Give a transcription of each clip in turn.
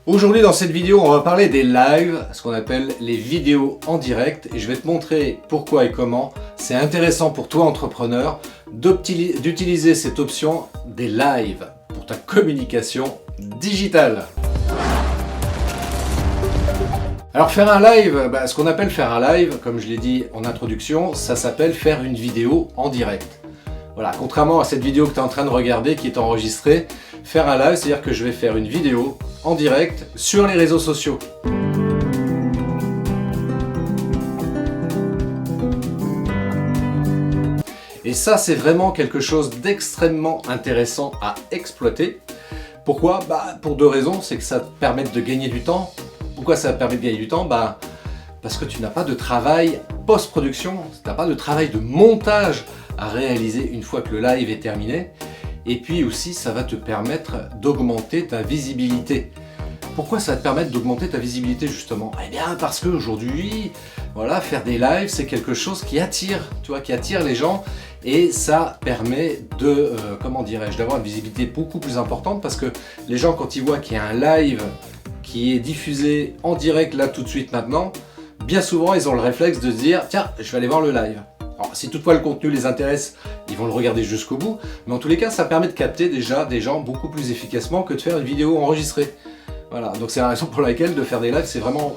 Aujourd'hui dans cette vidéo, on va parler des lives, ce qu'on appelle les vidéos en direct, et je vais te montrer pourquoi et comment c'est intéressant pour toi entrepreneur d'utiliser cette option des lives pour ta communication digitale. Alors faire un live, ce qu'on appelle faire un live, comme je l'ai dit en introduction, ça s'appelle faire une vidéo en direct. Voilà, contrairement à cette vidéo que tu es en train de regarder qui est enregistrée, faire un live, c'est-à-dire que je vais faire une vidéo en direct sur les réseaux sociaux. Et ça, c'est vraiment quelque chose d'extrêmement intéressant à exploiter. Pourquoi ? Pour deux raisons, c'est que ça te permet de gagner du temps. Pourquoi ça te permet de gagner du temps ? Parce que tu n'as pas de travail post-production, tu n'as pas de travail de montage à réaliser une fois que le live est terminé. Et puis aussi, ça va te permettre d'augmenter ta visibilité. Pourquoi ça va te permettre d'augmenter ta visibilité justement ? Eh bien parce qu'aujourd'hui, voilà, faire des lives, c'est quelque chose qui attire, qui attire les gens. Et ça permet de, d'avoir une visibilité beaucoup plus importante parce que les gens, quand ils voient qu'il y a un live qui est diffusé en direct là tout de suite maintenant, bien souvent ils ont le réflexe de se dire tiens, je vais aller voir le live. Alors si toutefois le contenu les intéresse, ils vont le regarder jusqu'au bout, mais en tous les cas ça permet de capter déjà des gens beaucoup plus efficacement que de faire une vidéo enregistrée. Voilà, donc c'est la raison pour laquelle de faire des lives c'est vraiment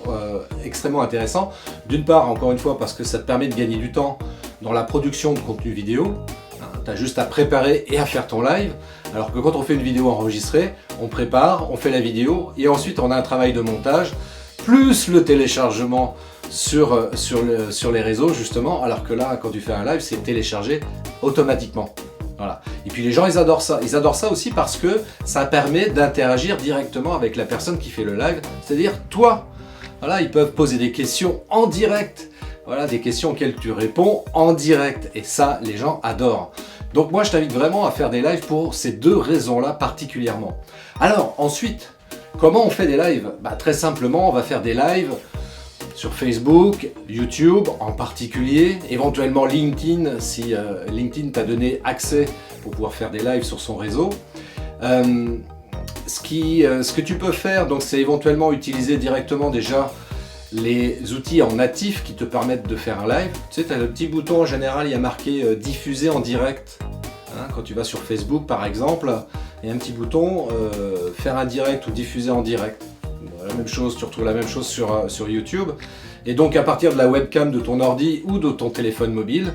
extrêmement intéressant. D'une part, encore une fois, parce que ça te permet de gagner du temps dans la production de contenu vidéo. Tu as juste à préparer et à faire ton live. Alors que quand on fait une vidéo enregistrée, on prépare, on fait la vidéo et ensuite on a un travail de montage, plus le téléchargement sur les réseaux justement, alors que là, quand tu fais un live, c'est téléchargé automatiquement. Voilà. Et puis les gens, ils adorent ça. Ils adorent ça aussi parce que ça permet d'interagir directement avec la personne qui fait le live, c'est-à-dire toi. Voilà, ils peuvent poser des questions en direct. Voilà, des questions auxquelles tu réponds en direct. Et ça, les gens adorent. Donc moi, je t'invite vraiment à faire des lives pour ces deux raisons-là particulièrement. Alors, ensuite, comment on fait des lives ? Très simplement, on va faire des lives sur Facebook, YouTube en particulier, éventuellement LinkedIn, si LinkedIn t'a donné accès pour pouvoir faire des lives sur son réseau. Ce que tu peux faire, donc, c'est éventuellement utiliser directement déjà les outils en natif qui te permettent de faire un live. Tu sais, tu as le petit bouton, en général, il y a marqué diffuser en direct. Quand tu vas sur Facebook par exemple, il y a un petit bouton faire un direct ou diffuser en direct. La même chose, tu retrouves la même chose sur YouTube. Et donc à partir de la webcam de ton ordi ou de ton téléphone mobile,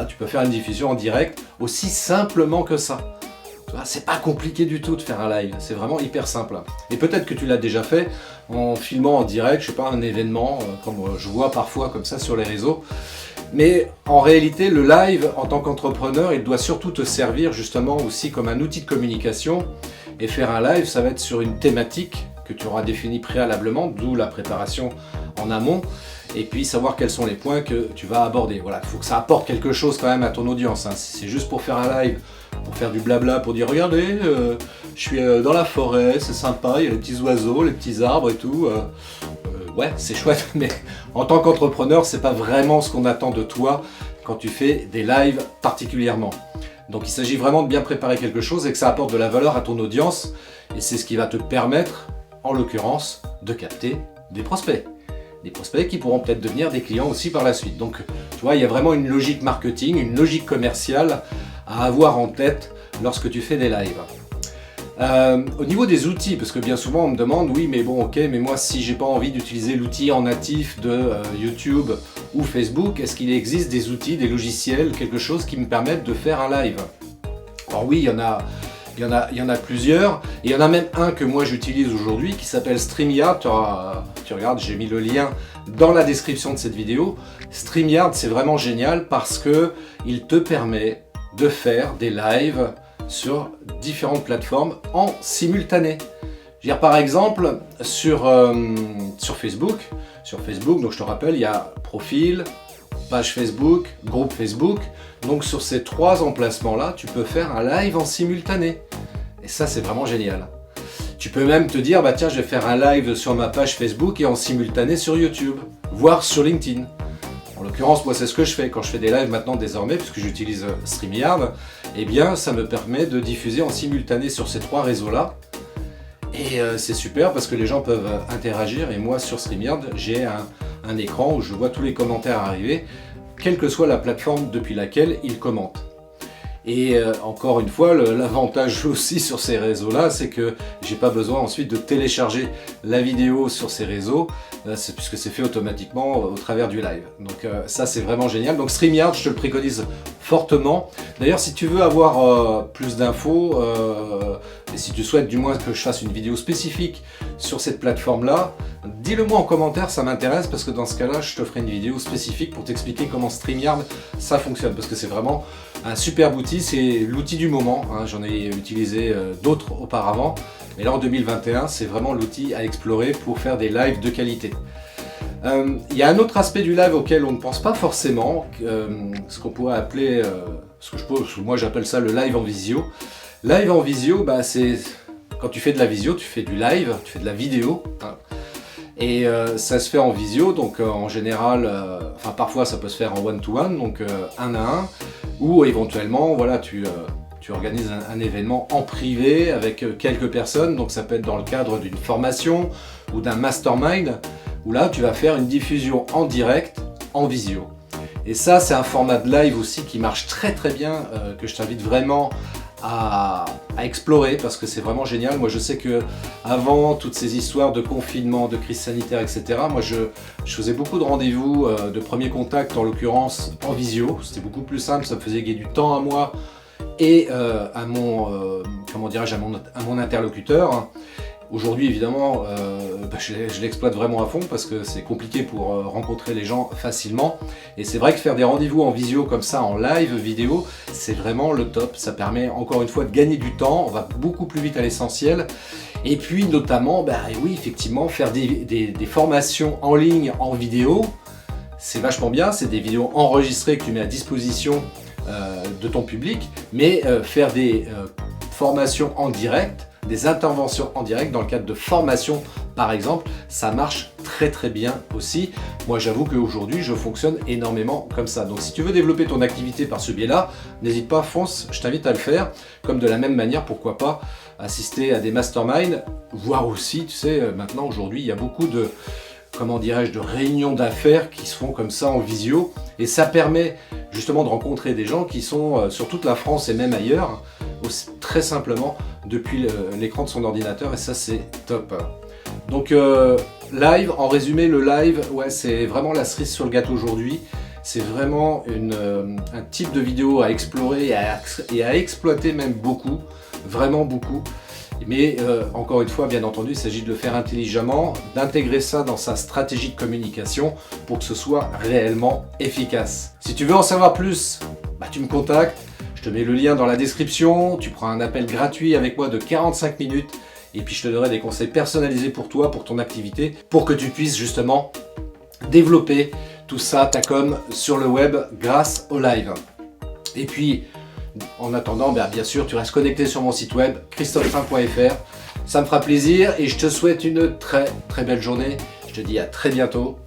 tu peux faire une diffusion en direct aussi simplement que ça. C'est pas compliqué du tout de faire un live, c'est vraiment hyper simple. Et peut-être que tu l'as déjà fait en filmant en direct, je sais pas, un événement, comme je vois parfois comme ça sur les réseaux. Mais en réalité, le live en tant qu'entrepreneur, il doit surtout te servir justement aussi comme un outil de communication. Et faire un live, ça va être sur une thématique que tu auras définie préalablement, d'où la préparation en amont. Et puis savoir quels sont les points que tu vas aborder. Voilà, il faut que ça apporte quelque chose quand même à ton audience. Si c'est juste pour faire un live, pour faire du blabla, pour dire regardez, je suis dans la forêt, c'est sympa, il y a les petits oiseaux, les petits arbres et tout. Ouais, c'est chouette, mais en tant qu'entrepreneur, c'est pas vraiment ce qu'on attend de toi quand tu fais des lives particulièrement. Donc il s'agit vraiment de bien préparer quelque chose et que ça apporte de la valeur à ton audience. Et c'est ce qui va te permettre, en l'occurrence, de capter des prospects. Des prospects qui pourront peut-être devenir des clients aussi par la suite. Donc tu vois, il y a vraiment une logique marketing, une logique commerciale à avoir en tête lorsque tu fais des lives. Au niveau des outils, parce que bien souvent on me demande oui mais bon ok, mais moi si j'ai pas envie d'utiliser l'outil en natif de YouTube ou Facebook, est-ce qu'il existe des outils, des logiciels, quelque chose qui me permettent de faire un live ? Alors oui, il y en a plusieurs, et il y en a même un que moi j'utilise aujourd'hui qui s'appelle StreamYard. Tu regardes, j'ai mis le lien dans la description de cette vidéo. StreamYard, c'est vraiment génial parce que il te permet de faire des lives sur différentes plateformes en simultané. Je veux dire, par exemple, sur Facebook, donc je te rappelle, il y a profil, page Facebook, groupe Facebook. Donc sur ces trois emplacements-là, tu peux faire un live en simultané. Et ça, c'est vraiment génial. Tu peux même te dire, tiens, je vais faire un live sur ma page Facebook et en simultané sur YouTube, voire sur LinkedIn. En l'occurrence, moi, c'est ce que je fais quand je fais des lives maintenant désormais, puisque j'utilise StreamYard. Eh bien, ça me permet de diffuser en simultané sur ces trois réseaux-là. Et c'est super parce que les gens peuvent interagir, et moi sur StreamYard, j'ai un écran où je vois tous les commentaires arriver, quelle que soit la plateforme depuis laquelle ils commentent. Et encore une fois, l'avantage aussi sur ces réseaux-là, c'est que j'ai pas besoin ensuite de télécharger la vidéo sur ces réseaux, puisque c'est fait automatiquement au travers du live. Donc ça, c'est vraiment génial. Donc StreamYard, je te le préconise fortement. D'ailleurs, si tu veux avoir plus d'infos, et si tu souhaites du moins que je fasse une vidéo spécifique sur cette plateforme-là, dis-le moi en commentaire, ça m'intéresse, parce que dans ce cas-là, je te ferai une vidéo spécifique pour t'expliquer comment StreamYard, ça fonctionne, parce que c'est vraiment un superbe outil, c'est l'outil du moment, hein. J'en ai utilisé d'autres auparavant, mais là en 2021, c'est vraiment l'outil à explorer pour faire des lives de qualité. Il y a un autre aspect du live auquel on ne pense pas forcément, ce qu'on pourrait appeler, moi j'appelle ça le live en visio. Live en visio, bah, c'est quand tu fais de la visio, tu fais du live, tu fais de la vidéo, hein. Et ça se fait en visio, donc en général, parfois ça peut se faire en one-to-one, donc un à un, ou éventuellement, voilà, tu organises un événement en privé avec quelques personnes, donc ça peut être dans le cadre d'une formation ou d'un mastermind, où là tu vas faire une diffusion en direct, en visio. Et ça, c'est un format de live aussi qui marche très très bien, que je t'invite vraiment à explorer, parce que c'est vraiment génial. Moi je sais que avant toutes ces histoires de confinement, de crise sanitaire, etc., moi je faisais beaucoup de rendez-vous de premier contact, en l'occurrence en visio. C'était beaucoup plus simple, ça me faisait gagner du temps à moi et à mon à mon interlocuteur. Aujourd'hui, évidemment, je l'exploite vraiment à fond parce que c'est compliqué pour rencontrer les gens facilement. Et c'est vrai que faire des rendez-vous en visio comme ça, en live vidéo, c'est vraiment le top. Ça permet encore une fois de gagner du temps, on va beaucoup plus vite à l'essentiel. Et puis notamment, oui, effectivement, faire des formations en ligne, en vidéo, c'est vachement bien. C'est des vidéos enregistrées que tu mets à disposition de ton public, mais faire des formations en direct, des interventions en direct dans le cadre de formation par exemple, ça marche très très bien aussi. Moi j'avoue qu'aujourd'hui je fonctionne énormément comme ça. Donc si tu veux développer ton activité par ce biais-là, n'hésite pas, fonce, je t'invite à le faire. Comme de la même manière, pourquoi pas assister à des masterminds, voire aussi, tu sais, maintenant aujourd'hui il y a beaucoup de, de réunions d'affaires qui se font comme ça en visio, et ça permet justement de rencontrer des gens qui sont sur toute la France et même ailleurs, aussi, très simplement depuis l'écran de son ordinateur, et ça c'est top. Donc live, en résumé, le live, ouais, c'est vraiment la cerise sur le gâteau aujourd'hui. C'est vraiment un type de vidéo à explorer et à exploiter même beaucoup, vraiment beaucoup. Mais encore une fois, bien entendu, il s'agit de le faire intelligemment, d'intégrer ça dans sa stratégie de communication pour que ce soit réellement efficace. Si tu veux en savoir plus, tu me contactes, je te mets le lien dans la description, tu prends un appel gratuit avec moi de 45 minutes et puis je te donnerai des conseils personnalisés pour toi, pour ton activité, pour que tu puisses justement développer tout ça, ta com sur le web grâce au live. Et puis, en attendant, bien sûr, tu restes connecté sur mon site web, christophetrain.fr. Ça me fera plaisir et je te souhaite une très très belle journée. Je te dis à très bientôt.